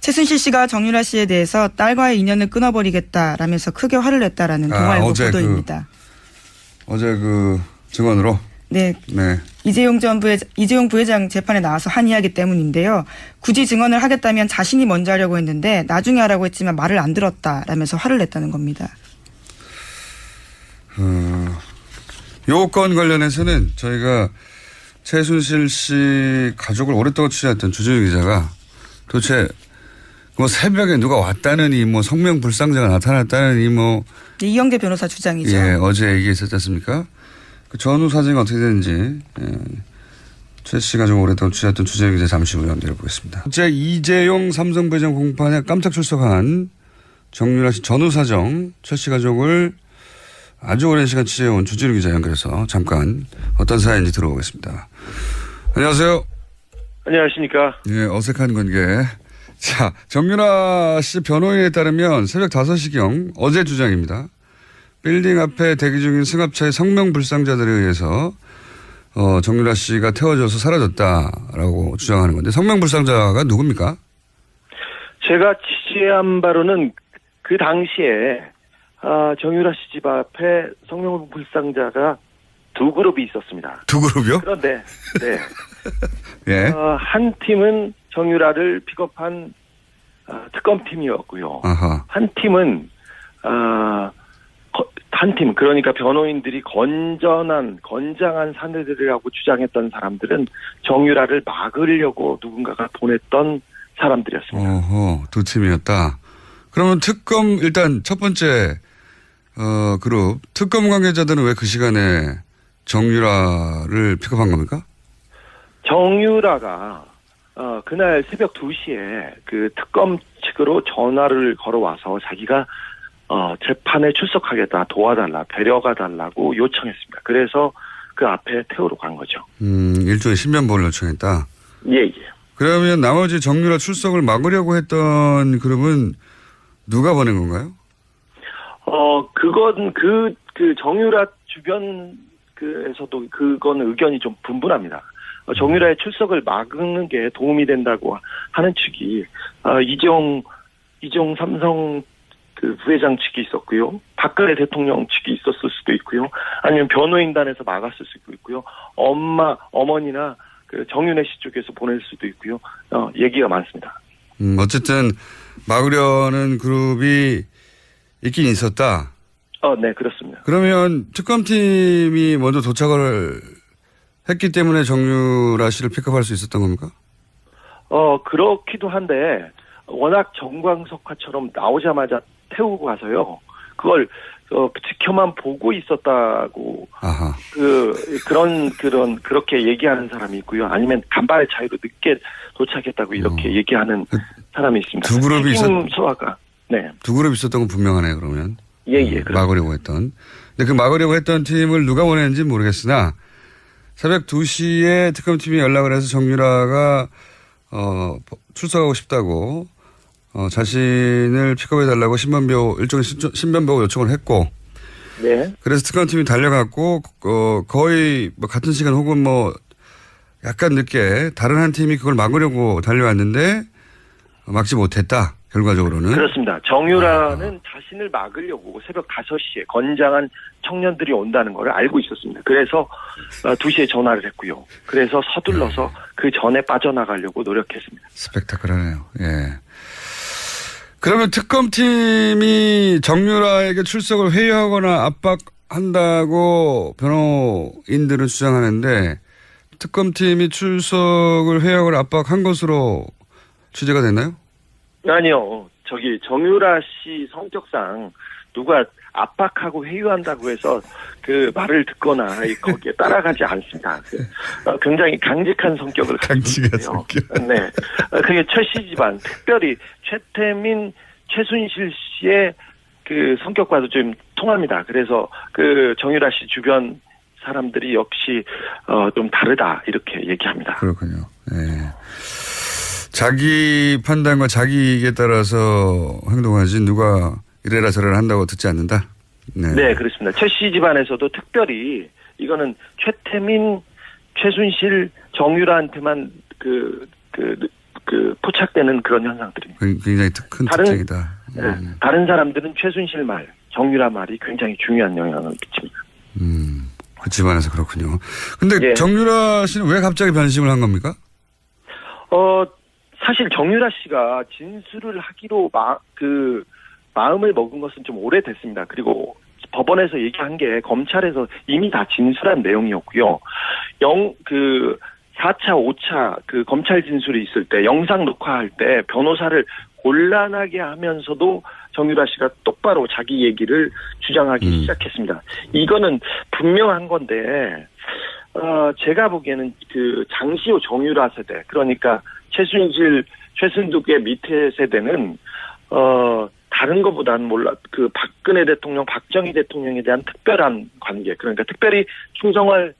최순실 씨가 정유라 씨에 대해서 딸과의 인연을 끊어버리겠다라면서 크게 화를 냈다라는 동아일보 보도입니다. 어제 그 증언으로? 네. 네. 이재용 부회장 재판에 나와서 한 이야기 때문인데요. 굳이 증언을 하겠다면 자신이 먼저 하려고 했는데 나중에 하라고 했지만 말을 안 들었다라면서 화를 냈다는 겁니다. 요 건 관련해서는 저희가 최순실 씨 가족을 오랫동안 취재했던 주진우 기자가 도대체 뭐 새벽에 누가 왔다느니 뭐 성명불상자가 나타났다느니 뭐 이영대 변호사 주장이죠. 예, 어제 얘기했었지 않습니까? 그 전후 사정이 어떻게 되는지 최 씨 가족 오랫동안 취재했던 주진우 기자 잠시 후에 연결해보겠습니다. 어제 이재용 삼성 부회장 공판에 깜짝 출석한 정유라 씨 전후 사정 최 씨 가족을 아주 오랜 시간 취재해온 주진우 기자 연결해서 잠깐 어떤 사연인지 들어보겠습니다. 안녕하세요. 안녕하십니까. 예, 어색한 관계. 자, 정유라 씨 변호인에 따르면 새벽 5시경 어제 주장입니다. 빌딩 앞에 대기 중인 승합차의 성명불상자들에 의해서 정유라 씨가 태워져서 사라졌다라고 주장하는 건데 성명불상자가 누굽니까? 제가 취재한 바로는 그 당시에 정유라 씨 집 앞에 성명불상자가 두 그룹이 있었습니다. 두 그룹이요? 그런데 네. 예. 한 팀은 정유라를 픽업한 특검팀이었고요. 아하. 한 팀은 한 팀, 그러니까 변호인들이 건장한 사내들이라고 주장했던 사람들은 정유라를 막으려고 누군가가 보냈던 사람들이었습니다. 어허, 두 팀이었다. 그러면 일단 첫 번째 그룹 특검 관계자들은 왜 그 시간에 정유라를 픽업한 겁니까? 정유라가 그날 새벽 2시에 그 특검 측으로 전화를 걸어와서 자기가 재판에 출석하겠다, 도와달라, 데려가 달라고 요청했습니다. 그래서 그 앞에 태우러 간 거죠. 일종의 신변보호를 요청했다. 예. 그러면 나머지 정유라 출석을 막으려고 했던 그룹은 누가 보낸 건가요? 그건 그 정유라 주변에서도 그건 의견이 좀 분분합니다. 정유라의 출석을 막는 게 도움이 된다고 하는 측이 이재용 삼성 그 부회장 측이 있었고요. 박근혜 대통령 측이 있었을 수도 있고요. 아니면 변호인단에서 막았을 수도 있고요. 어머니나 그 정윤혜 씨 쪽에서 보낼 수도 있고요. 얘기가 많습니다. 어쨌든 막으려는 그룹이 있긴 있었다. 네, 그렇습니다. 그러면 특검팀이 먼저 도착을 했기 때문에 정유라 씨를 픽업할 수 있었던 겁니까? 그렇기도 한데 워낙 정광석화처럼 나오자마자 태우고 가서요. 그걸 지켜만 보고 있었다고 아하. 그렇게 얘기하는 사람이 있고요. 아니면 간발의 차이로 늦게 도착했다고 이렇게 얘기하는 사람이 있습니다. 두 그룹이 네. 두 그룹 있었던 건 분명하네요. 그러면 예. 막으려고 했던. 근데 그 막으려고 했던 팀을 누가 보냈는지 모르겠으나 새벽 2시에 특검팀이 연락을 해서 정유라가 출석하고 싶다고 자신을 픽업해달라고 일종의 신변보호 요청을 했고, 네. 그래서 특검팀이 달려갔고, 거의 뭐 같은 시간 혹은 뭐 약간 늦게 다른 한 팀이 그걸 막으려고 달려왔는데 막지 못했다. 결과적으로는. 그렇습니다. 정유라는 자신을 막으려고 새벽 5시에 건장한 청년들이 온다는 걸 알고 있었습니다. 그래서 2시에 전화를 했고요. 그래서 서둘러서 그 전에 빠져나가려고 노력했습니다. 스펙타클하네요. 예. 그러면 특검팀이 정유라에게 출석을 회유하거나 압박한다고 변호인들은 주장하는데 특검팀이 출석을 회유하거나 압박한 것으로 취재가 됐나요? 아니요. 정유라 씨 성격상 누가 압박하고 회유한다고 해서 그 말을 듣거나 거기에 따라가지 않습니다. 굉장히 강직한 성격을 가지고 있어요. 네. 그게 최 씨 집안, 특별히 최태민, 최순실 씨의 그 성격과도 좀 통합니다. 그래서 그 정유라 씨 주변 사람들이 역시 좀 다르다 이렇게 얘기합니다. 그렇군요. 네. 자기 판단과 자기 이익에 따라서 행동하지 누가 이래라 저래라 한다고 듣지 않는다. 네, 그렇습니다. 최 씨 집안에서도 특별히 이거는 최태민, 최순실, 정유라한테만 포착되는 그런 현상들입니다. 굉장히 큰 특징이다. 다른 사람들은 최순실 말, 정유라 말이 굉장히 중요한 영향을 미칩니다. 그 집안에서 그렇군요. 근데 예. 정유라 씨는 왜 갑자기 변심을 한 겁니까? 사실 정유라 씨가 진술을 하기로 마음을 먹은 것은 좀 오래됐습니다. 그리고 법원에서 얘기한 게 검찰에서 이미 다 진술한 내용이었고요. 4차, 5차 검찰 진술이 있을 때 영상 녹화할 때 변호사를 곤란하게 하면서도 정유라 씨가 똑바로 자기 얘기를 주장하기 시작했습니다. 이거는 분명한 건데 제가 보기에는 장시호 정유라 세대, 그러니까 최순실, 최순득의 밑에 세대는 다른 것보다는 박근혜 대통령, 박정희 대통령에 대한 특별한 관계, 그러니까 특별히 충성할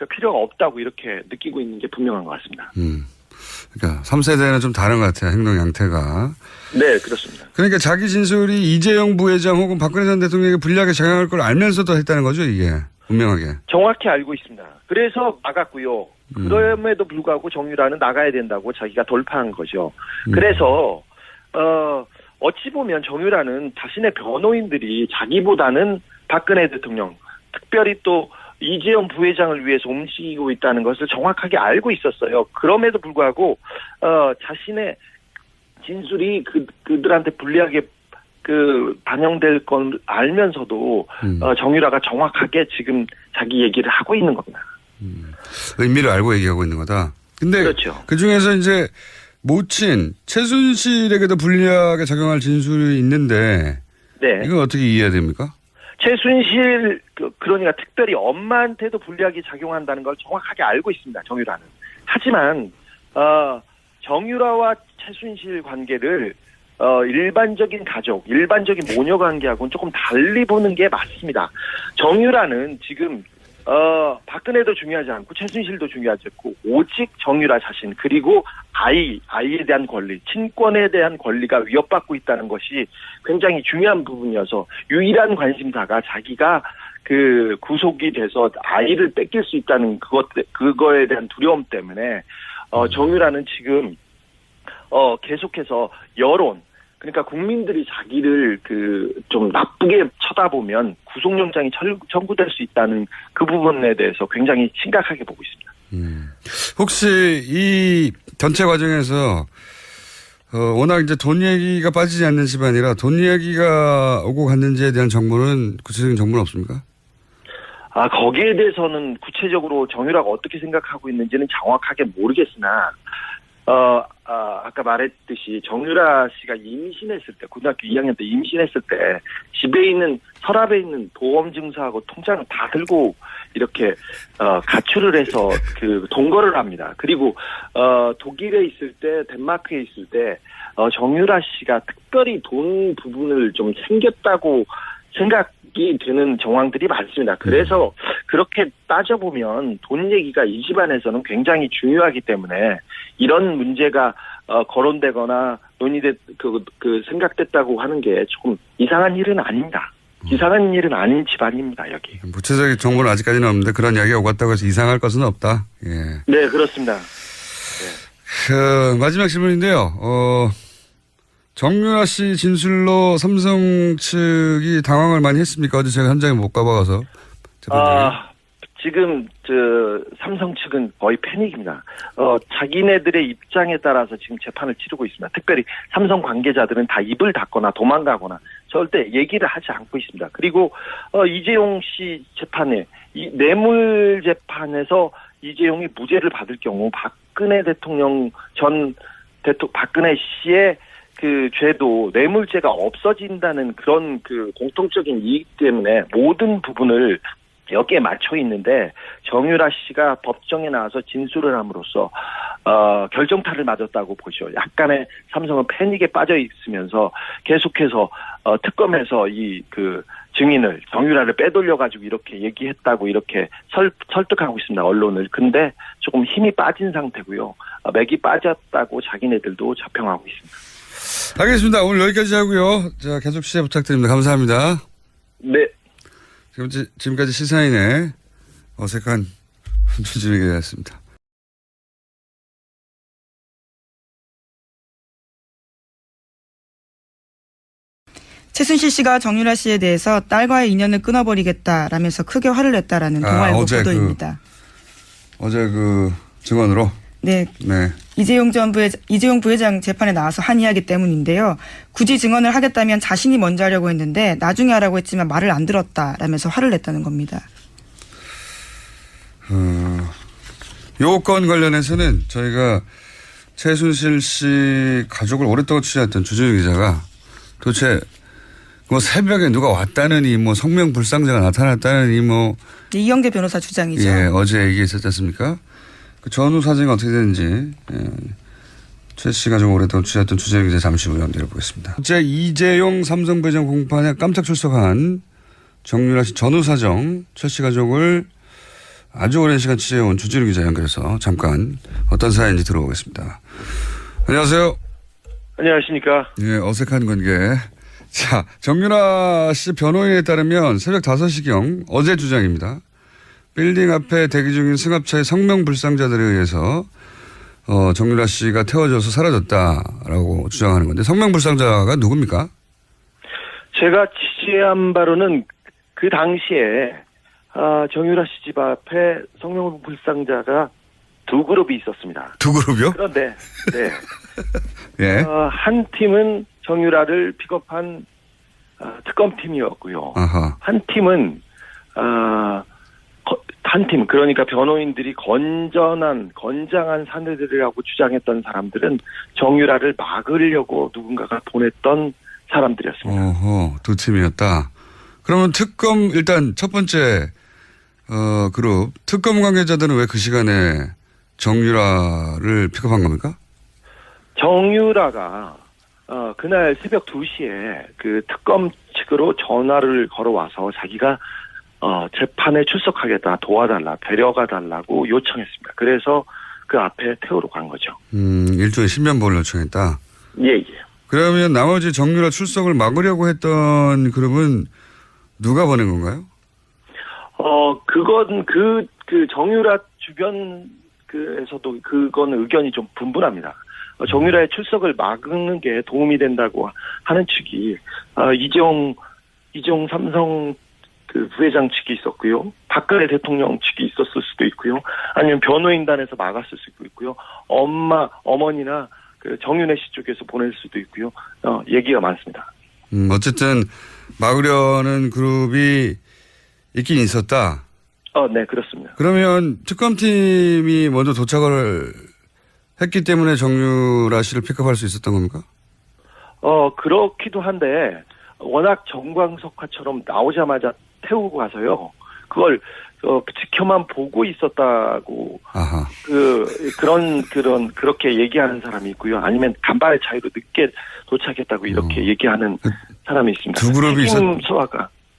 필요가 없다고 이렇게 느끼고 있는 게 분명한 것 같습니다. 그러니까 3세대는 좀 다른 것 같아요. 행동 양태가. 네, 그렇습니다. 그러니까 자기 진술이 이재용 부회장 혹은 박근혜 전 대통령에게 불리하게 작용할 걸 알면서도 했다는 거죠, 이게. 분명하게. 정확히 알고 있습니다. 그래서 나갔고요. 그럼에도 불구하고 정유라는 나가야 된다고 자기가 돌파한 거죠. 그래서 어찌 보면 정유라는 자신의 변호인들이 자기보다는 박근혜 대통령, 특별히 또 이재용 부회장을 위해서 움직이고 있다는 것을 정확하게 알고 있었어요. 그럼에도 불구하고 자신의 진술이 그들한테 불리하게 반영될 건 알면서도 정유라가 정확하게 지금 자기 얘기를 하고 있는 겁니다. 의미를 알고 얘기하고 있는 거다. 근데 그렇죠. 그중에서 이제 모친 최순실에게도 불리하게 작용할 진술이 있는데 네. 이건 어떻게 이해해야 됩니까? 최순실 그러니까 특별히 엄마한테도 불리하게 작용한다는 걸 정확하게 알고 있습니다. 정유라는. 하지만 정유라와 최순실 관계를 일반적인 가족, 일반적인 모녀 관계하고는 조금 달리 보는 게 맞습니다. 정유라는 지금 박근혜도 중요하지 않고 최순실도 중요하지 않고 오직 정유라 자신, 그리고 아이에 대한 권리, 친권에 대한 권리가 위협받고 있다는 것이 굉장히 중요한 부분이어서 유일한 관심사가 자기가 구속이 돼서 아이를 뺏길 수 있다는 그거에 대한 두려움 때문에 정유라는 지금 계속해서 여론, 그러니까 국민들이 자기를 좀 나쁘게 쳐다보면 구속영장이 청구될 수 있다는 그 부분에 대해서 굉장히 심각하게 보고 있습니다. 혹시 이 전체 과정에서 워낙 이제 돈 얘기가 빠지지 않는 집안이라 돈 얘기가 오고 갔는지에 대한 정보는 구체적인 정보는 없습니까? 거기에 대해서는 구체적으로 정유라가 어떻게 생각하고 있는지는 정확하게 모르겠으나 아까 말했듯이 정유라 씨가 임신했을 때, 고등학교 2학년 때 임신했을 때 집에 있는 서랍에 있는 보험 증서하고 통장을 다 들고 이렇게 가출을 해서 동거를 합니다. 그리고 독일에 있을 때, 덴마크에 있을 때 정유라 씨가 특별히 돈 부분을 좀 챙겼다고 생각이 되는 정황들이 많습니다. 그래서 그렇게 따져보면 돈 얘기가 이 집안에서는 굉장히 중요하기 때문에 이런 문제가 거론되거나 생각됐다고 하는 게 조금 이상한 일은 아닙니다. 이상한 일은 아닌 집안입니다, 여기. 구체적인 정보는 아직까지는 없는데 그런 이야기가 오고 갔다고 해서 이상할 것은 없다. 예. 네, 그렇습니다. 마지막 질문인데요. 정유라 씨 진술로 삼성 측이 당황을 많이 했습니까? 어제 제가 현장에 못 가봐서. 지금 삼성 측은 거의 패닉입니다. 자기네들의 입장에 따라서 지금 재판을 치르고 있습니다. 특별히 삼성 관계자들은 다 입을 닫거나 도망가거나 절대 얘기를 하지 않고 있습니다. 그리고 이재용 씨 재판에 뇌물 재판에서 이재용이 무죄를 받을 경우 박근혜 대통령 박근혜 씨의 죄도 뇌물죄가 없어진다는 그런 공통적인 이익 때문에 모든 부분을 여기에 맞춰 있는데 정유라 씨가 법정에 나와서 진술을 함으로써 결정타를 맞았다고 보죠. 약간의 삼성은 패닉에 빠져 있으면서 계속해서 특검에서 증인을 정유라를 빼돌려 가지고 이렇게 얘기했다고 이렇게 설득하고 있습니다. 언론을. 근데 조금 힘이 빠진 상태고요. 맥이 빠졌다고 자기네들도 자평하고 있습니다. 알겠습니다. 오늘 여기까지 하고요. 자, 계속 시작 부탁드립니다. 감사합니다. 네. 지금까지 시사인의 어색한 주진우기자였습니다. 최순실 씨가 정유라 씨에 대해서 딸과의 인연을 끊어버리겠다라면서 크게 화를 냈다라는 동아일보 보도입니다. 어제 그 증언으로? 네. 네. 이재용 부회장 재판에 나와서 한 이야기 때문인데요. 굳이 증언을 하겠다면 자신이 먼저 하려고 했는데 나중에 하라고 했지만 말을 안 들었다라면서 화를 냈다는 겁니다. 요 건 관련해서는 저희가 최순실 씨 가족을 오랫동안 취재했던 주진우 기자가 도대체 뭐 새벽에 누가 왔다느니 뭐 성명불상자가 나타났다느니 뭐 이영재 변호사 주장이죠. 예, 어제 얘기했었지 않습니까? 그 전후 사정이 어떻게 되는지 최 씨가 좀 오랫동안 취재했던 주진우 기자 잠시 후에 연결해보겠습니다. 어제 이재용 삼성 부회장 공판에 깜짝 출석한 정유라 씨 전후 사정 최 씨 가족을 아주 오랜 시간 취재해온 주진우 기자 연결해서 잠깐 어떤 사연인지 들어보겠습니다. 안녕하세요. 안녕하십니까. 예, 어색한 관계. 자, 정유라 씨 변호인에 따르면 새벽 5시경 어제 주장입니다. 빌딩 앞에 대기 중인 승합차의 성명불상자들에 의해서 정유라 씨가 태워져서 사라졌다라고 주장하는 건데 성명불상자가 누굽니까? 제가 취재한 바로는 그 당시에 정유라 씨 집 앞에 성명불상자가 두 그룹이 있었습니다. 두 그룹이요? 그런데 네. 예. 한 팀은 정유라를 픽업한 특검팀이었고요. 아하. 한 팀은 한 팀, 그러니까 변호인들이 건장한 사내들이라고 주장했던 사람들은 정유라를 막으려고 누군가가 보냈던 사람들이었습니다. 어허, 두 팀이었다. 그러면 일단 첫 번째 그룹 특검 관계자들은 왜 그 시간에 정유라를 픽업한 겁니까? 정유라가 그날 새벽 2시에 그 특검 측으로 전화를 걸어와서 자기가 재판에 출석하겠다, 도와달라, 데려가 달라고 요청했습니다. 그래서 그 앞에 태우러 간 거죠. 일종의 신변보호를 요청했다. 예. 그러면 나머지 정유라 출석을 막으려고 했던 그룹은 누가 보낸 건가요? 그건 그 정유라 주변에서도 그건 의견이 좀 분분합니다. 정유라의 출석을 막는 게 도움이 된다고 하는 측이 이재용 삼성 그 부회장 측이 있었고요. 박근혜 대통령 측이 있었을 수도 있고요. 아니면 변호인단에서 막았을 수도 있고요. 어머니나 그 정윤혜 씨 쪽에서 보낼 수도 있고요. 얘기가 많습니다. 어쨌든 막으려는 그룹이 있긴 있었다. 네, 그렇습니다. 그러면 특검팀이 먼저 도착을 했기 때문에 정유라 씨를 픽업할 수 있었던 겁니까? 그렇기도 한데 워낙 정광석화처럼 나오자마자 태우고 가서요. 그걸 지켜만 보고 있었다고 아하. 그렇게 얘기하는 사람이 있고요. 아니면 간발의 차이로 늦게 도착했다고 이렇게 얘기하는 사람이 있습니다. 두 그룹이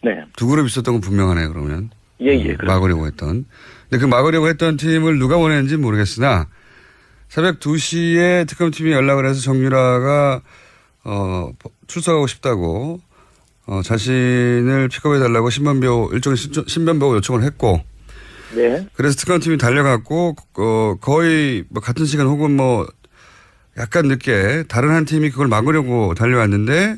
네. 두 그룹 있었던 건 분명하네요. 그러면 예. 막으려고 했던. 근데 그 막으려고 했던 팀을 누가 보냈는지 모르겠으나 새벽 2시에 특검팀이 연락을 해서 정유라가 출석하고 싶다고 자신을 픽업해달라고 일종의 신변보호 요청을 했고, 네. 그래서 특검팀이 달려갔고, 거의 뭐 같은 시간 혹은 뭐 약간 늦게 다른 한 팀이 그걸 막으려고 달려왔는데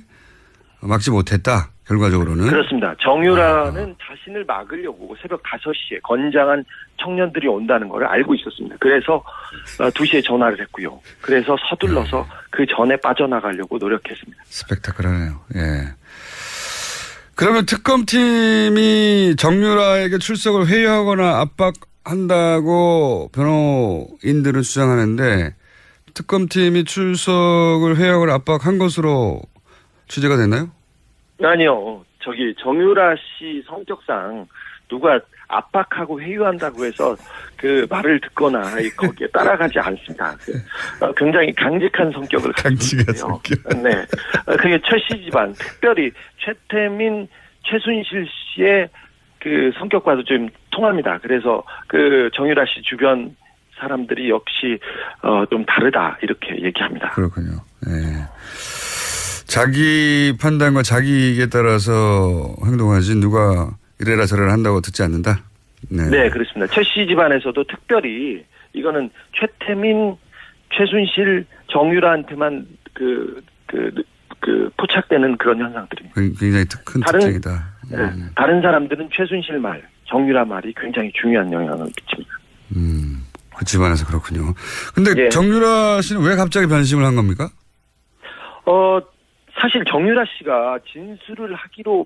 막지 못했다. 결과적으로는. 그렇습니다. 정유라는 자신을 막으려고 새벽 5시에 건장한 청년들이 온다는 걸 알고 있었습니다. 그래서 2시에 전화를 했고요. 그래서 서둘러서 그 전에 빠져나가려고 노력했습니다. 스펙타클하네요. 예. 그러면 특검팀이 정유라에게 출석을 회유하거나 압박한다고 변호인들은 주장하는데 특검팀이 출석을 회유하거나 압박한 것으로 취재가 됐나요? 아니요. 정유라 씨 성격상 누가 압박하고 회유한다고 해서 그 말을 듣거나 거기에 따라가지 않습니다. 굉장히 강직한 성격을 가지고 있어요. 네. 그게 최 씨 집안, 특별히 최태민, 최순실 씨의 그 성격과도 좀 통합니다. 그래서 그 정유라 씨 주변 사람들이 역시 좀 다르다 이렇게 얘기합니다. 그렇군요. 네. 자기 판단과 자기 이익에 따라서 행동하지 누가 이래라 저래라 한다고 듣지 않는다. 네, 그렇습니다. 최 씨 집안에서도 특별히 이거는 최태민, 최순실, 정유라한테만 포착되는 그런 현상들입니다. 굉장히 큰 특징이다. 네, 다른 사람들은 최순실 말, 정유라 말이 굉장히 중요한 영향을 미칩니다. 그 집안에서 그렇군요. 근데 예. 정유라 씨는 왜 갑자기 변심을 한 겁니까? 사실 정유라 씨가 진술을 하기로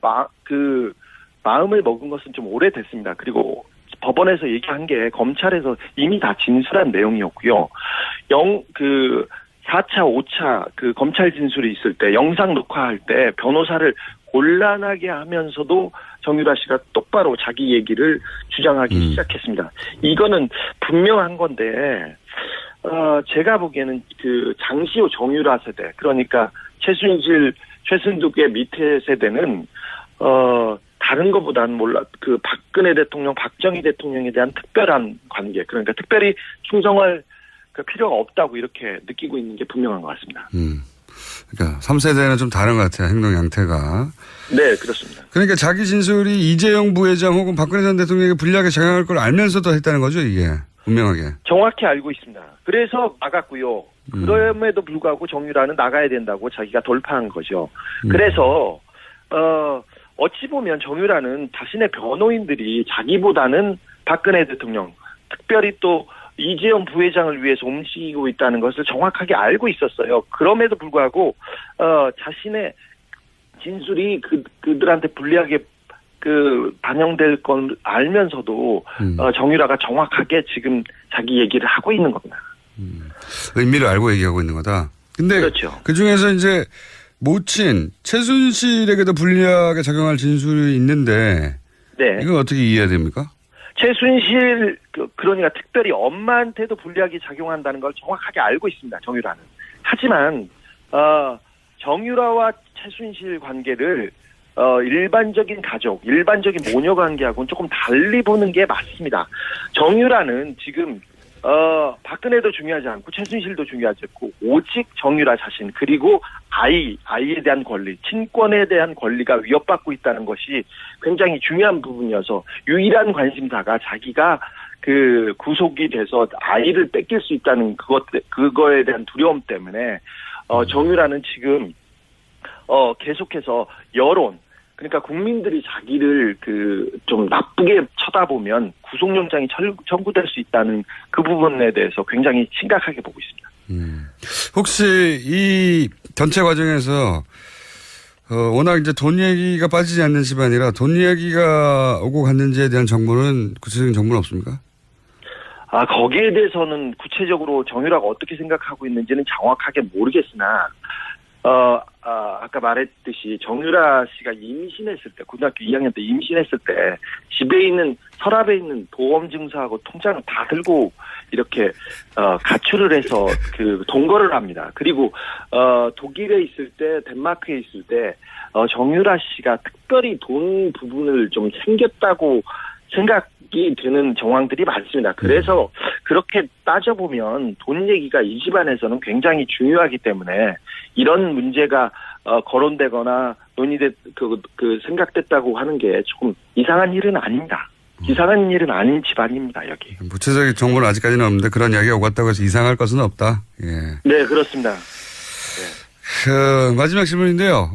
마음을 먹은 것은 좀 오래됐습니다. 그리고 법원에서 얘기한 게 검찰에서 이미 다 진술한 내용이었고요. 4차, 5차 그 검찰 진술이 있을 때 영상 녹화할 때 변호사를 곤란하게 하면서도 정유라 씨가 똑바로 자기 얘기를 주장하기 시작했습니다. 이거는 분명한 건데, 제가 보기에는 그 장시호 정유라 세대, 그러니까 최순실, 최순득의 밑에 세대는, 다른 것보다는 그 박근혜 대통령, 박정희 대통령에 대한 특별한 관계, 그러니까 특별히 충성할 그 필요가 없다고 이렇게 느끼고 있는 게 분명한 것 같습니다. 그러니까 3세대는 좀 다른 것 같아요. 행동 양태가. 네, 그렇습니다. 그러니까 자기 진술이 이재용 부회장 혹은 박근혜 전 대통령에게 불리하게 작용할 걸 알면서도 했다는 거죠, 이게. 분명하게. 정확히 알고 있습니다. 그래서 나갔고요. 그럼에도 불구하고 정유라는 나가야 된다고 자기가 돌파한 거죠. 그래서 어찌 보면 정유라는 자신의 변호인들이 자기보다는 박근혜 대통령, 특별히 또 이재용 부회장을 위해서 움직이고 있다는 것을 정확하게 알고 있었어요. 그럼에도 불구하고 자신의 진술이 그들한테 불리하게 반영될 건 알면서도 정유라가 정확하게 지금 자기 얘기를 하고 있는 겁니다. 의미를 알고 얘기하고 있는 거다. 근데 그렇죠. 그 중에서 이제 모친 최순실에게도 불리하게 작용할 진술이 있는데, 네. 이건 어떻게 이해해야 됩니까? 최순실 그러니까 특별히 엄마한테도 불리하게 작용한다는 걸 정확하게 알고 있습니다. 정유라는. 하지만 정유라와 최순실 관계를 일반적인 가족, 일반적인 모녀 관계하고는 조금 달리 보는 게 맞습니다. 정유라는 지금 박근혜도 중요하지 않고 최순실도 중요하지 않고 오직 정유라 자신 그리고 아이에 대한 권리, 친권에 대한 권리가 위협받고 있다는 것이 굉장히 중요한 부분이어서 유일한 관심사가 자기가 구속이 돼서 아이를 뺏길 수 있다는 그거에 대한 두려움 때문에 정유라는 지금 계속해서 여론, 그러니까 국민들이 자기를 좀 나쁘게 쳐다보면 구속영장이 청구될 수 있다는 그 부분에 대해서 굉장히 심각하게 보고 있습니다. 혹시 이 전체 과정에서 워낙 이제 돈 얘기가 빠지지 않는 집안이라 돈 얘기가 오고 갔는지에 대한 정보는 구체적인 정보는 없습니까? 거기에 대해서는 구체적으로 정유라가 어떻게 생각하고 있는지는 정확하게 모르겠으나 아까 말했듯이 정유라 씨가 임신했을 때, 고등학교 2학년 때 임신했을 때 집에 있는 서랍에 있는 보험 증서하고 통장을 다 들고 이렇게 가출을 해서 동거를 합니다. 그리고 독일에 있을 때, 덴마크에 있을 때 정유라 씨가 특별히 돈 부분을 좀 챙겼다고 생각이 되는 정황들이 많습니다. 그래서 그렇게 따져보면 돈 얘기가 이 집안에서는 굉장히 중요하기 때문에 이런 문제가 거론되거나 생각됐다고 하는 게 조금 이상한 일은 아닙니다. 이상한 일은 아닌 집안입니다, 여기. 구체적인 정보는 아직까지는 없는데 그런 이야기가 오고 갔다고 해서 이상할 것은 없다. 예. 네, 그렇습니다. 마지막 질문인데요.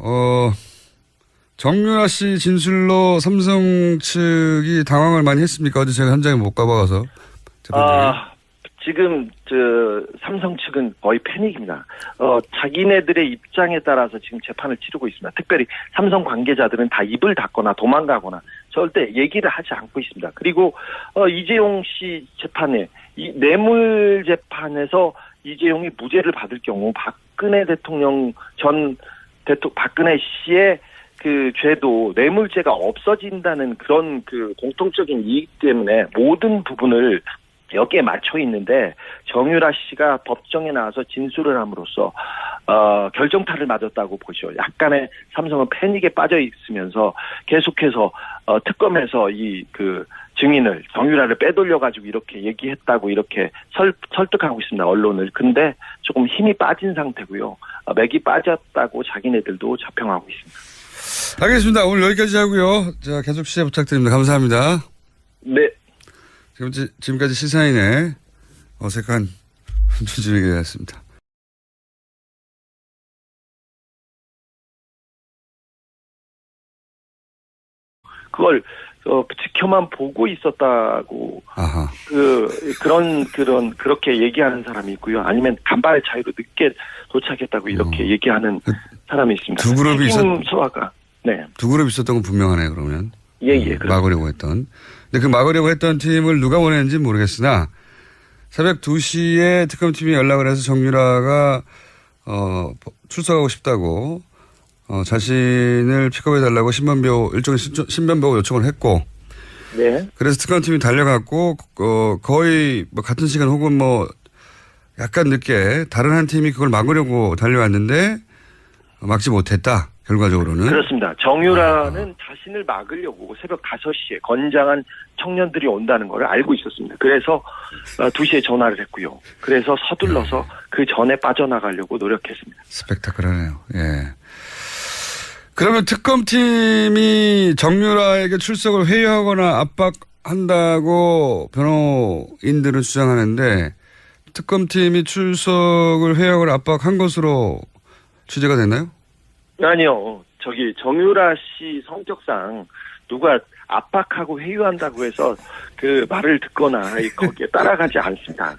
정유라 씨 진술로 삼성 측이 당황을 많이 했습니까? 어제 제가 현장에 못 가봐서. 지금 삼성 측은 거의 패닉입니다. 자기네들의 입장에 따라서 지금 재판을 치르고 있습니다. 특별히 삼성 관계자들은 다 입을 닫거나 도망가거나 절대 얘기를 하지 않고 있습니다. 그리고 이재용 씨 재판에 이 뇌물 재판에서 이재용이 무죄를 받을 경우 박근혜 대통령 박근혜 씨의 죄도 뇌물죄가 없어진다는 그런 공통적인 이익 때문에 모든 부분을 여기에 맞춰 있는데 정유라 씨가 법정에 나와서 진술을 함으로써 결정타를 맞았다고 보죠. 약간의 삼성은 패닉에 빠져 있으면서 계속해서 특검에서 증인을 정유라를 빼돌려 가지고 이렇게 얘기했다고 이렇게 설득하고 있습니다. 언론을. 근데 조금 힘이 빠진 상태고요. 맥이 빠졌다고 자기네들도 자평하고 있습니다. 알겠습니다. 오늘 여기까지 하고요. 자, 계속 시작 부탁드립니다. 감사합니다. 네. 지금까지 시사인의 어색한 주진우였습니다. 그걸 지켜만 보고 있었다고 아하. 그렇게 얘기하는 사람이 있고요. 아니면 간발의 차이로 늦게 도착했다고 이렇게 얘기하는 사람이 있습니다. 두 그룹이 소화가 네. 두 그룹 있었던 건 분명하네요. 그러면 예. 막으려고 했던. 근데 그 막으려고 했던 팀을 누가 보냈는지 모르겠으나 새벽 2시에 특검팀이 연락을 해서 정유라가 출석하고 싶다고 자신을 픽업해달라고 일종의 신변보호 요청을 했고, 네. 그래서 특검팀이 달려갔고, 거의 뭐 같은 시간 혹은 뭐 약간 늦게 다른 한 팀이 그걸 막으려고 달려왔는데 막지 못했다. 결과적으로는. 그렇습니다. 정유라는 자신을 막으려고 새벽 5시에 건장한 청년들이 온다는 걸 알고 있었습니다. 그래서 2시에 전화를 했고요. 그래서 서둘러서 그 전에 빠져나가려고 노력했습니다. 스펙타클하네요. 예. 그러면 특검팀이 정유라에게 출석을 회유하거나 압박한다고 변호인들은 주장하는데 특검팀이 출석을 회유하거나 압박한 것으로 취재가 됐나요? 아니요. 정유라 씨 성격상 누가 압박하고 회유한다고 해서 그 말을 듣거나 거기에 따라가지 않습니다.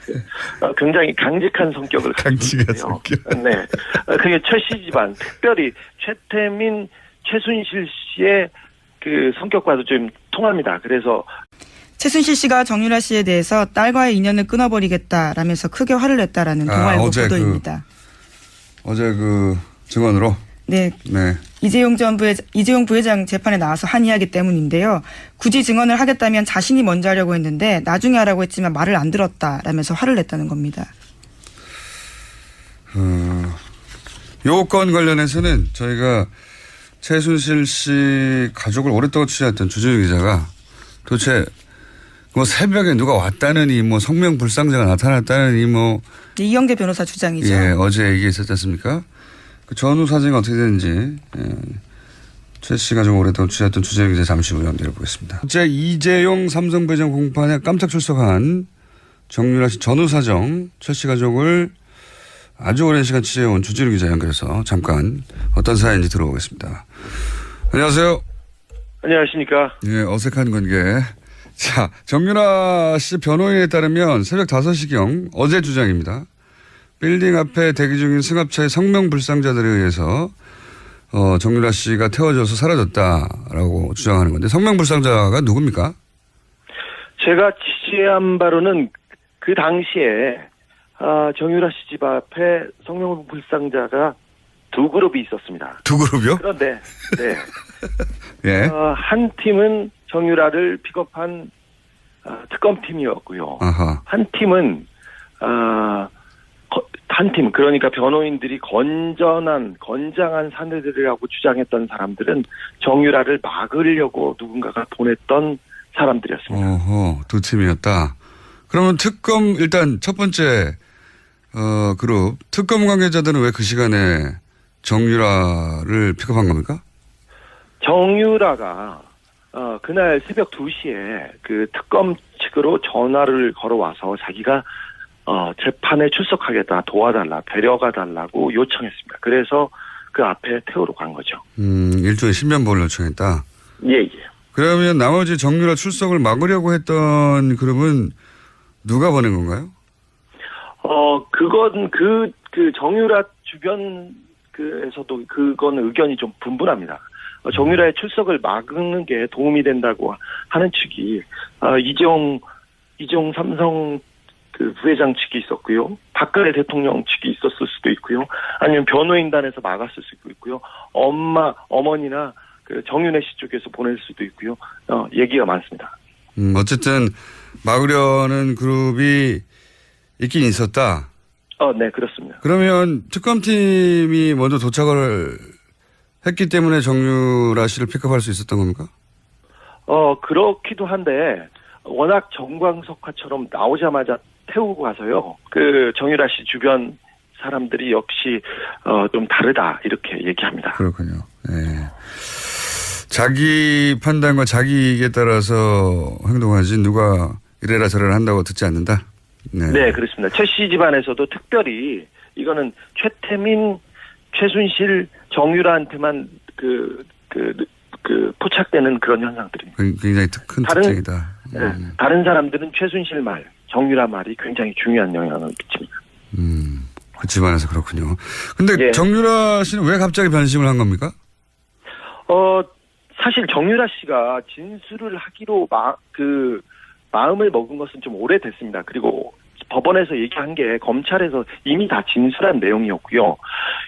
굉장히 강직한 성격을 가지고 있어요. 네. 그게 최 씨 집안, 특별히 최태민, 최순실 씨의 그 성격과도 좀 통합니다. 그래서 최순실 씨가 정유라 씨에 대해서 딸과의 인연을 끊어버리겠다라면서 크게 화를 냈다라는 동아일보 보도입니다. 어제 그 증언으로? 네. 이재용 부회장 재판에 나와서 항의하기 때문인데요. 굳이 증언을 하겠다면 자신이 먼저 하려고 했는데 나중에 하라고 했지만 말을 안 들었다라면서 화를 냈다는 겁니다. 요 건 관련해서는 저희가 최순실 씨 가족을 오랫동안 취재했던 주진우 기자가 도대체 뭐 새벽에 누가 왔다느니 뭐 성명불상자가 나타났다느니 뭐 이영대 변호사 주장이죠. 예, 어제 얘기했었지 않습니까? 그 전후 사정이 어떻게 되는지 최 씨가 좀 오랫동안 취재했던 주진우 기자 잠시 후에 연결해보겠습니다. 어제 이재용 삼성배정 공판에 깜짝 출석한 정유라 씨 전후 사정 최 씨 가족을 아주 오랜 시간 취재해온 주진우 기자 연결해서 잠깐 어떤 사연인지 들어보겠습니다. 안녕하세요. 안녕하십니까. 예, 어색한 관계. 자, 정유라 씨 변호인에 따르면 새벽 5시경 어제 주장입니다. 빌딩 앞에 대기 중인 승합차의 성명불상자들에 의해서 정유라 씨가 태워져서 사라졌다라고 주장하는 건데 성명불상자가 누굽니까? 제가 취재한 바로는 그 당시에 정유라 씨 집 앞에 성명불상자가 두 그룹이 있었습니다. 두 그룹이요? 그런데 네. 예. 한 팀은 정유라를 픽업한 특검팀이었고요. 아하. 한 팀은 그러니까 변호인들이 건장한 사내들이라고 주장했던 사람들은 정유라를 막으려고 누군가가 보냈던 사람들이었습니다. 어허, 두 팀이었다. 그러면 일단 첫 번째 그룹 특검 관계자들은 왜 그 시간에 정유라를 픽업한 겁니까? 정유라가 그날 새벽 2시에 그 특검 측으로 전화를 걸어와서 자기가 재판에 출석하겠다, 도와달라, 데려가달라고 요청했습니다. 그래서 그 앞에 태우러 간 거죠. 일종의 신변보호를 요청했다. 예. 그러면 나머지 정유라 출석을 막으려고 했던 그룹은 누가 보낸 건가요? 그건 그 정유라 주변에서도 그건 의견이 좀 분분합니다. 정유라의 출석을 막는 게 도움이 된다고 하는 측이 이재용 삼성 그 부회장 측이 있었고요. 박근혜 대통령 측이 있었을 수도 있고요. 아니면 변호인단에서 막았을 수도 있고요. 어머니나 그 정윤혜 씨 쪽에서 보낼 수도 있고요. 얘기가 많습니다. 어쨌든 막으려는 그룹이 있긴 있었다. 네, 그렇습니다. 그러면 특검팀이 먼저 도착을 했기 때문에 정유라 씨를 픽업할 수 있었던 겁니까? 그렇기도 한데 워낙 정광석화처럼 나오자마자 태우고 가서요. 그 정유라 씨 주변 사람들이 역시 좀 다르다 이렇게 얘기합니다. 그렇군요. 네. 자기 판단과 자기 이익에 따라서 행동하지 누가 이래라 저래라 한다고 듣지 않는다. 네, 그렇습니다. 최 씨 집안에서도 특별히 이거는 최태민, 최순실, 정유라한테만 포착되는 그런 현상들입니다. 굉장히 큰 특징이다. 다른 사람들은 최순실 말, 정유라 말이 굉장히 중요한 영향을 미칩니다. 그 집안에서 그렇군요. 근데 예. 정유라 씨는 왜 갑자기 변심을 한 겁니까? 사실 정유라 씨가 진술을 하기로 마음을 먹은 것은 좀 오래됐습니다. 그리고 법원에서 얘기한 게 검찰에서 이미 다 진술한 내용이었고요.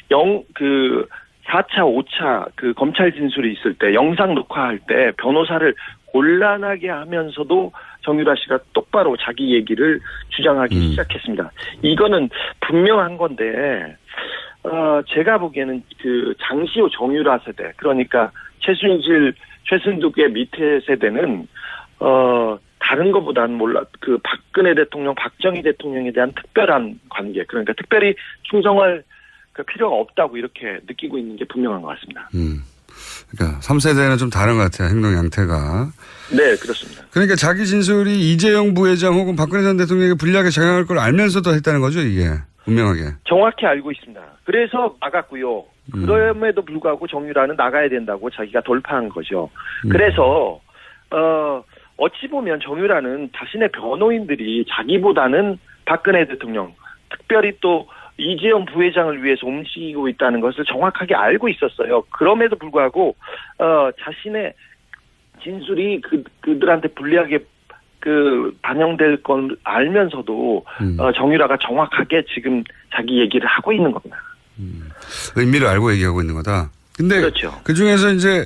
4차, 5차 검찰 진술이 있을 때 영상 녹화할 때 변호사를 곤란하게 하면서도 정유라 씨가 똑바로 자기 얘기를 주장하기 시작했습니다. 이거는 분명한 건데 제가 보기에는 장시호 정유라 세대, 그러니까 최순실, 최순득의 밑에 세대는 다른 것보다는 박근혜 대통령, 박정희 대통령에 대한 특별한 관계, 그러니까 특별히 충성할 필요가 없다고 이렇게 느끼고 있는 게 분명한 것 같습니다. 그러니까 3세대는 좀 다른 것 같아요. 행동 양태가. 네, 그렇습니다. 그러니까 자기 진술이 이재용 부회장 혹은 박근혜 전 대통령에게 불리하게 작용할 걸 알면서도 했다는 거죠, 이게. 분명하게. 정확히 알고 있습니다. 그래서 나갔고요. 그럼에도 불구하고 정유라는 나가야 된다고 자기가 돌파한 거죠. 그래서 어찌 보면 정유라는 자신의 변호인들이 자기보다는 박근혜 대통령, 특별히 또 이재용 부회장을 위해서 움직이고 있다는 것을 정확하게 알고 있었어요. 그럼에도 불구하고 자신의 진술이 그들한테 불리하게 반영될 건 알면서도 정유라가 정확하게 지금 자기 얘기를 하고 있는 겁니다. 의미를 알고 얘기하고 있는 거다. 근데 그렇죠. 그중에서 이제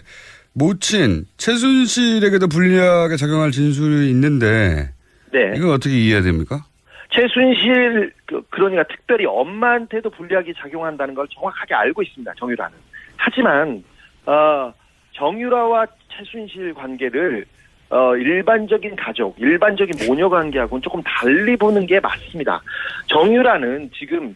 모친 최순실에게도 불리하게 작용할 진술이 있는데 네. 이건 어떻게 이해해야 됩니까? 최순실 그러니까 특별히 엄마한테도 불리하게 작용한다는 걸 정확하게 알고 있습니다. 정유라는. 하지만 정유라와 최순실 관계를 일반적인 가족, 일반적인 모녀 관계하고는 조금 달리 보는 게 맞습니다. 정유라는 지금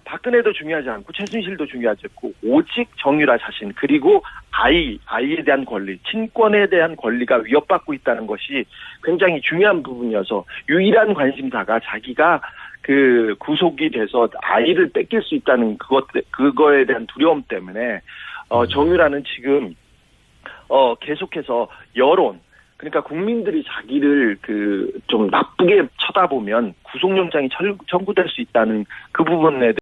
박근혜도 중요하지 않고 최순실도 중요하지 않고 오직 정유라 자신, 그리고 아이에 대한 권리, 친권에 대한 권리가 위협받고 있다는 것이 굉장히 중요한 부분이어서 유일한 관심사가 자기가 구속이 돼서 아이를 뺏길 수 있다는 그거에 대한 두려움 때문에 정유라는 지금 계속해서 여론, 그러니까 국민들이 자기를 좀 나쁘게 쳐다보면 구속영장이 청구될 수 있다는 그 부분에